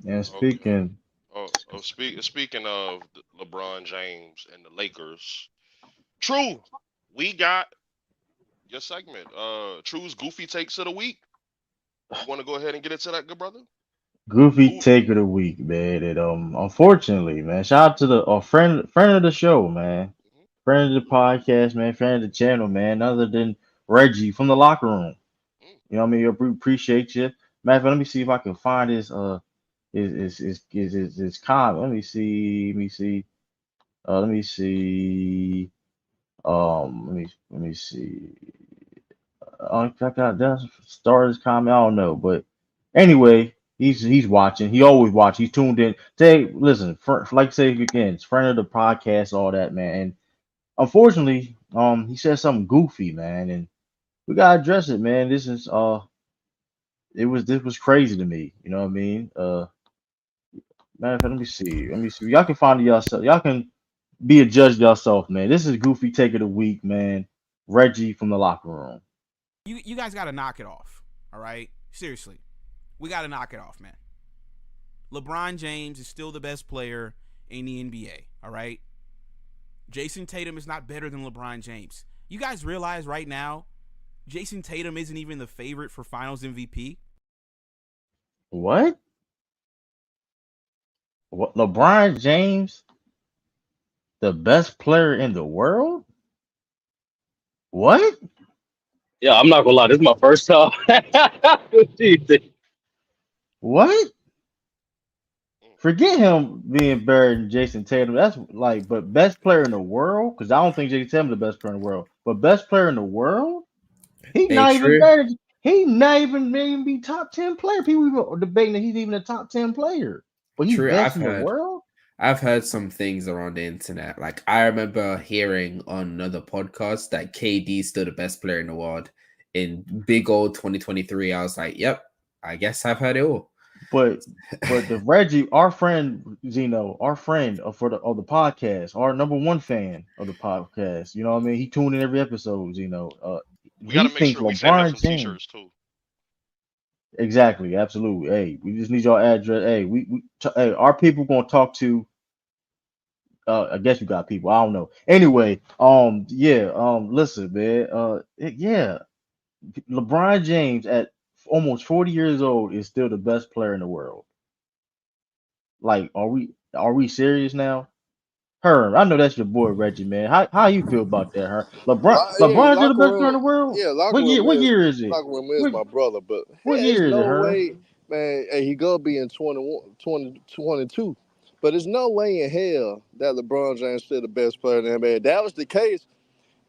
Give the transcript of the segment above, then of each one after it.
And Okay. speaking, Speaking of LeBron James and the Lakers, True, we got your segment. True's goofy takes of the week. You want to go ahead and get into that, good brother? goofy Who? take of the week, man. And unfortunately, man, shout out to the friend of the show, man, Mhm. friend of the podcast, man, friend of the channel, man, none other than Reggie from the locker room. Mm. You know what I mean? I appreciate you. Matter of fact, let me see if I can find his comment. Let me see. Let me see. Let me see. I got that's start his comment. I don't know, but anyway, he's watching. He always watch. He's tuned in. Say, listen, like I say again, it's friend of the podcast, all that, man. And unfortunately, he said something goofy, man, and we gotta address it, man. This was crazy to me. You know what I mean? Matter of fact, let me see. Let me see. Y'all can find it yourself. Y'all can be a judge yourself, man. This is goofy take of the week, man. Reggie from the locker room. You guys got to knock it off. All right, seriously, we got to knock it off, man. LeBron James is still the best player in the NBA. All right, Jason Tatum is not better than LeBron James. You guys realize right now, Jason Tatum isn't even the favorite for Finals MVP. What? What? LeBron James, the best player in the world? What? Yeah, I'm not gonna lie. This is my first time. What do you think? What? Mm. Forget him being better than Jason Tatum. That's like, but best player in the world? Because I don't think Jason Tatum's the best player in the world. But best player in the world? He Hey, not even True. better. He not even maybe top 10 player. People even debating that he's even a top 10 player. But he's True. best in the world? I've heard some things around the internet. Like I remember hearing on another podcast that KD is still the best player in the world in big old 2023. I was like, yep, I guess I've heard it all. But the Reggie, our friend Zeno, our friend of the podcast, our number one fan of the podcast. You know what I mean? He tuned in every episode. Zeno, We got he to make thinks sure we send him LeBron some James. t-shirts too. Exactly, absolutely. Hey, we just need your address. Hey, hey, our people gonna talk to. I guess you got people. I don't know. Anyway, yeah, listen, man. Yeah, LeBron James at almost 40 years old is still the best player in the world. Like, are we serious now? Herm, I know that's your boy Reggie, man. How you feel about that, Herm? Yeah, LeBron still the locker best player in room. the world? Yeah, locker room What is year is it? locker room is What my brother, but what hey, it's year is it, no Herm? way, man. Hey, he gonna be in 21, 2022, but there's no way in hell that LeBron James still the best player in the NBA. If that was the case,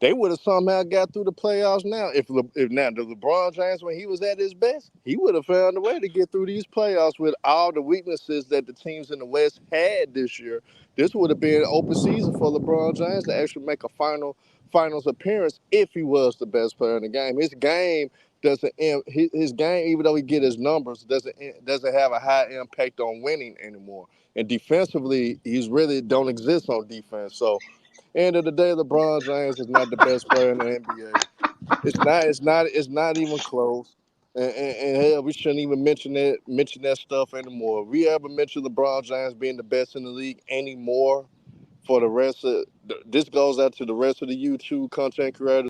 they would have somehow got through the playoffs now. If now the LeBron James when he was at his best, he would have found a way to get through these playoffs with all the weaknesses that the teams in the West had this year. This would have been an open season for LeBron James to actually make a finals appearance if he was the best player in the game. His game doesn't his game, even though he get his numbers, doesn't have a high impact on winning anymore. And defensively, he's really don't exist on defense. So end of the day, LeBron James is not the best player in the NBA. It's not. It's not. It's not even close. And hell, we shouldn't even mention that stuff anymore. If we ever mention LeBron James being the best in the league anymore, for the rest of this goes out to the rest of the YouTube content creators